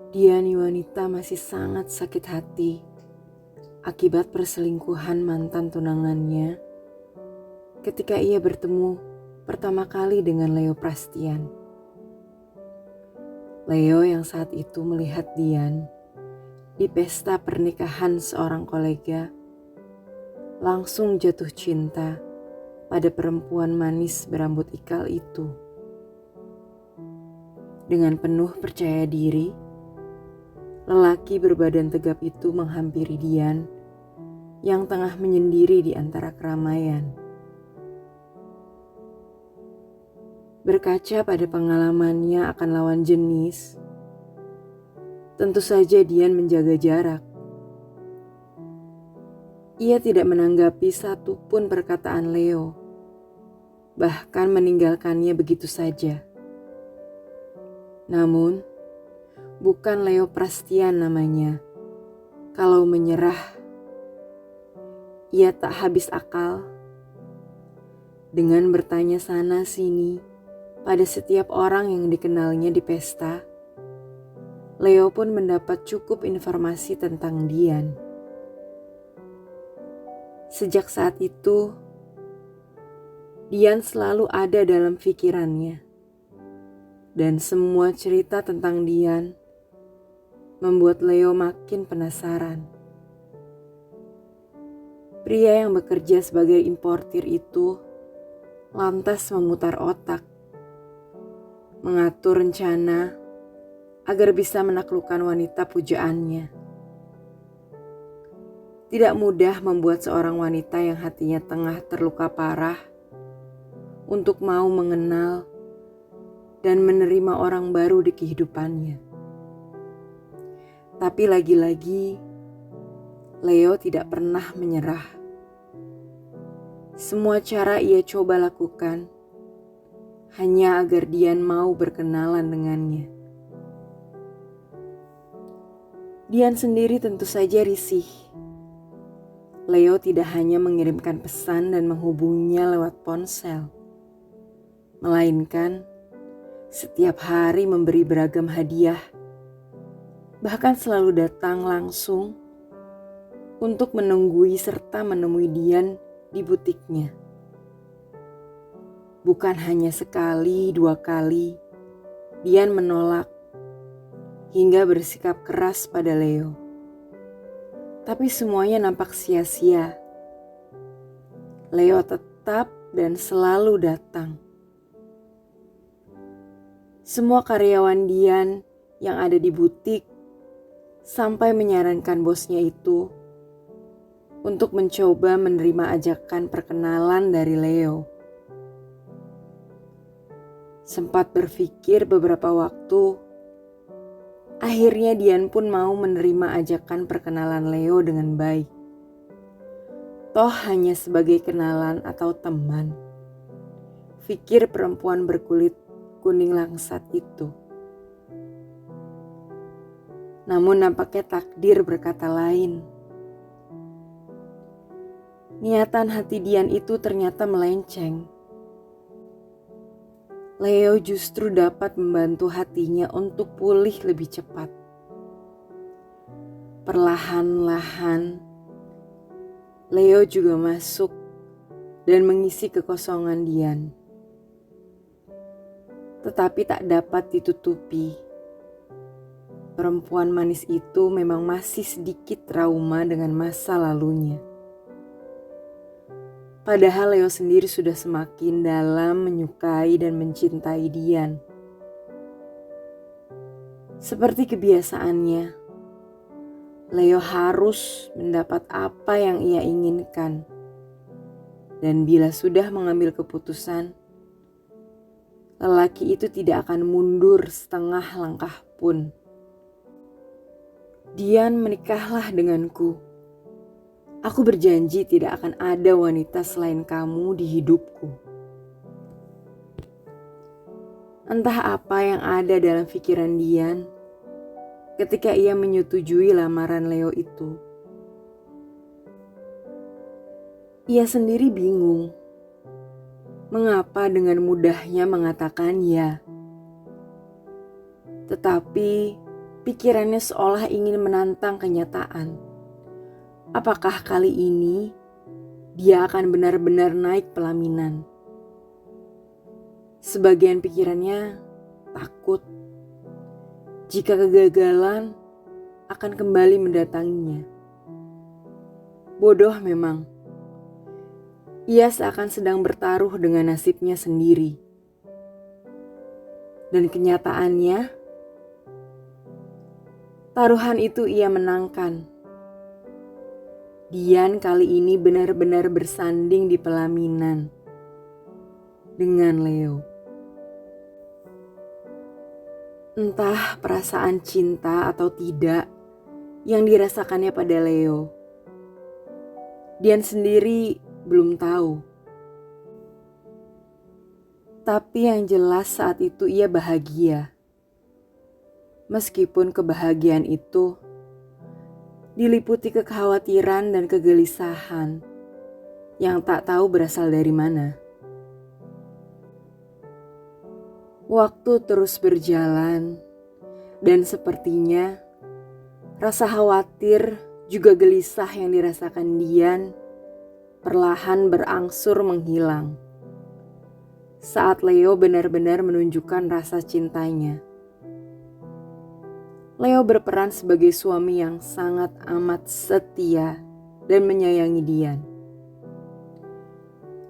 Dian wanita masih sangat sakit hati akibat perselingkuhan mantan tunangannya ketika ia bertemu pertama kali dengan Leo Prastian. Leo yang saat itu melihat Dian di pesta pernikahan seorang kolega langsung jatuh cinta pada perempuan manis berambut ikal itu. Dengan penuh percaya diri, lelaki berbadan tegap itu menghampiri Dian yang tengah menyendiri di antara keramaian. Berkaca pada pengalamannya akan lawan jenis, tentu saja Dian menjaga jarak. Ia tidak menanggapi satupun perkataan Leo, bahkan meninggalkannya begitu saja. Namun, bukan Leo Prastian namanya. Kalau menyerah, ia tak habis akal dengan bertanya sana sini pada setiap orang yang dikenalnya di pesta. Leo pun mendapat cukup informasi tentang Dian. Sejak saat itu, Dian selalu ada dalam pikirannya. Dan semua cerita tentang Dian membuat Leo makin penasaran. Pria yang bekerja sebagai importir itu lantas memutar otak, mengatur rencana agar bisa menaklukkan wanita pujaannya. Tidak mudah membuat seorang wanita yang hatinya tengah terluka parah untuk mau mengenal dan menerima orang baru di kehidupannya. Tapi lagi-lagi, Leo tidak pernah menyerah. Semua cara ia coba lakukan hanya agar Dian mau berkenalan dengannya. Dian sendiri tentu saja risih. Leo tidak hanya mengirimkan pesan dan menghubunginya lewat ponsel, melainkan setiap hari memberi beragam hadiah, bahkan selalu datang langsung untuk menunggui serta menemui Dian di butiknya. Bukan hanya sekali, 2 kali, Dian menolak hingga bersikap keras pada Leo. Tapi semuanya nampak sia-sia. Leo tetap dan selalu datang. Semua karyawan Dian yang ada di butik sampai menyarankan bosnya itu untuk mencoba menerima ajakan perkenalan dari Leo. Sempat berpikir beberapa waktu, akhirnya Dian pun mau menerima ajakan perkenalan Leo dengan baik. Toh hanya sebagai kenalan atau teman, pikir perempuan berkulit kuning langsat itu. Namun nampaknya takdir berkata lain. Niatan hati Dian itu ternyata melenceng. Leo justru dapat membantu hatinya untuk pulih lebih cepat. Perlahan-lahan, Leo juga masuk dan mengisi kekosongan Dian. Tetapi tak dapat ditutupi. Perempuan manis itu memang masih sedikit trauma dengan masa lalunya. Padahal Leo sendiri sudah semakin dalam menyukai dan mencintai Dian. Seperti kebiasaannya, Leo harus mendapat apa yang ia inginkan. Dan bila sudah mengambil keputusan, lelaki itu tidak akan mundur setengah langkah pun. Dian, menikahlah denganku. Aku berjanji tidak akan ada wanita selain kamu di hidupku. Entah apa yang ada dalam pikiran Dian ketika ia menyetujui lamaran Leo itu. Ia sendiri bingung. Mengapa dengan mudahnya mengatakan ya? Tetapi Pikirannya seolah ingin menantang kenyataan. Apakah kali ini dia akan benar-benar naik pelaminan? Sebagian pikirannya takut jika kegagalan akan kembali mendatanginya. Bodoh memang. Ia seakan sedang bertaruh dengan nasibnya sendiri. Dan kenyataannya, taruhan itu ia menangkan. Dian kali ini benar-benar bersanding di pelaminan dengan Leo. Entah perasaan cinta atau tidak yang dirasakannya pada Leo, Dian sendiri belum tahu. Tapi yang jelas saat itu ia bahagia. Meskipun kebahagiaan itu diliputi kekhawatiran dan kegelisahan yang tak tahu berasal dari mana. Waktu terus berjalan dan sepertinya rasa khawatir juga gelisah yang dirasakan Dian perlahan berangsur menghilang saat Leo benar-benar menunjukkan rasa cintanya. Leo berperan sebagai suami yang sangat amat setia dan menyayangi Dian.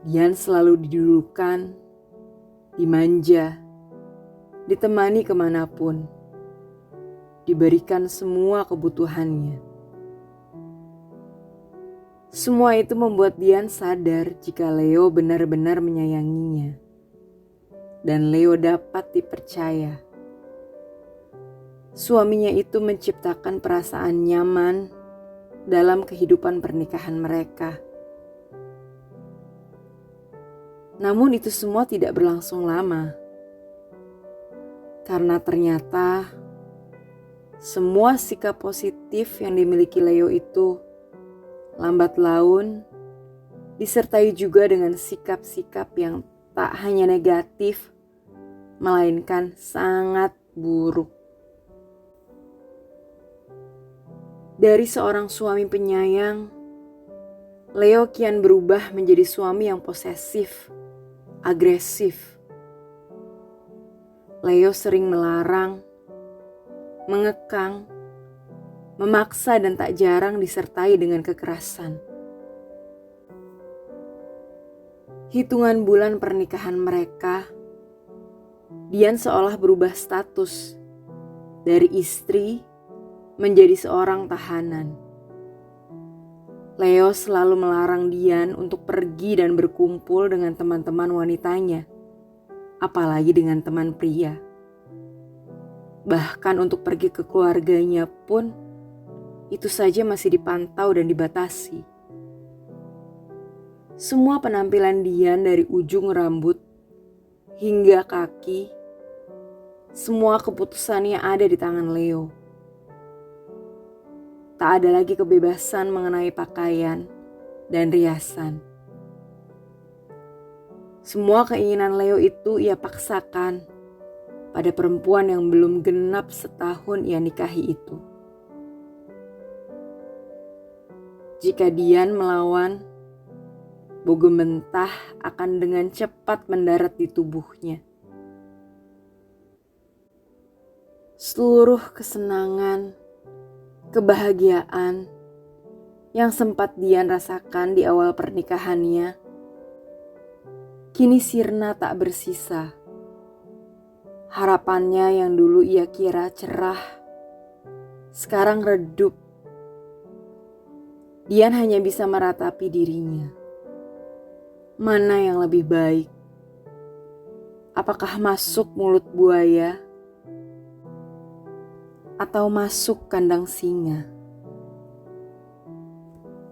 Dian selalu didulukan, dimanja, ditemani kemanapun, diberikan semua kebutuhannya. Semua itu membuat Dian sadar jika Leo benar-benar menyayanginya. Dan Leo dapat dipercaya. Suaminya itu menciptakan perasaan nyaman dalam kehidupan pernikahan mereka. Namun itu semua tidak berlangsung lama. Karena ternyata semua sikap positif yang dimiliki Leo itu lambat laun disertai juga dengan sikap-sikap yang tak hanya negatif, melainkan sangat buruk. Dari seorang suami penyayang, Leo kian berubah menjadi suami yang posesif, agresif. Leo sering melarang, mengekang, memaksa dan tak jarang disertai dengan kekerasan. Hitungan bulan pernikahan mereka, Dian seolah berubah status dari istri menjadi seorang tahanan. Leo selalu melarang Dian untuk pergi dan berkumpul dengan teman-teman wanitanya, apalagi dengan teman pria. Bahkan untuk pergi ke keluarganya pun, itu saja masih dipantau dan dibatasi. Semua penampilan Dian dari ujung rambut hingga kaki, semua keputusannya ada di tangan Leo. Tak ada lagi kebebasan mengenai pakaian dan riasan. Semua keinginan Leo itu ia paksakan pada perempuan yang belum genap setahun ia nikahi itu. Jika Dian melawan, Bogo mentah akan dengan cepat mendarat di tubuhnya. Seluruh kesenangan, kebahagiaan yang sempat Dian rasakan di awal pernikahannya kini sirna tak bersisa. Harapannya yang dulu ia kira cerah, sekarang redup. Dian hanya bisa meratapi dirinya. Mana yang lebih baik? Apakah masuk mulut buaya atau masuk kandang singa?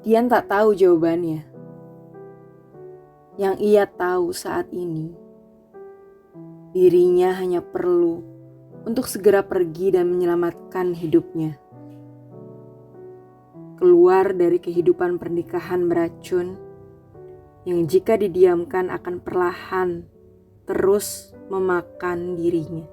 Dian tak tahu jawabannya. Yang ia tahu saat ini, dirinya hanya perlu untuk segera pergi dan menyelamatkan hidupnya. Keluar dari kehidupan pernikahan beracun yang jika didiamkan akan perlahan terus memakan dirinya.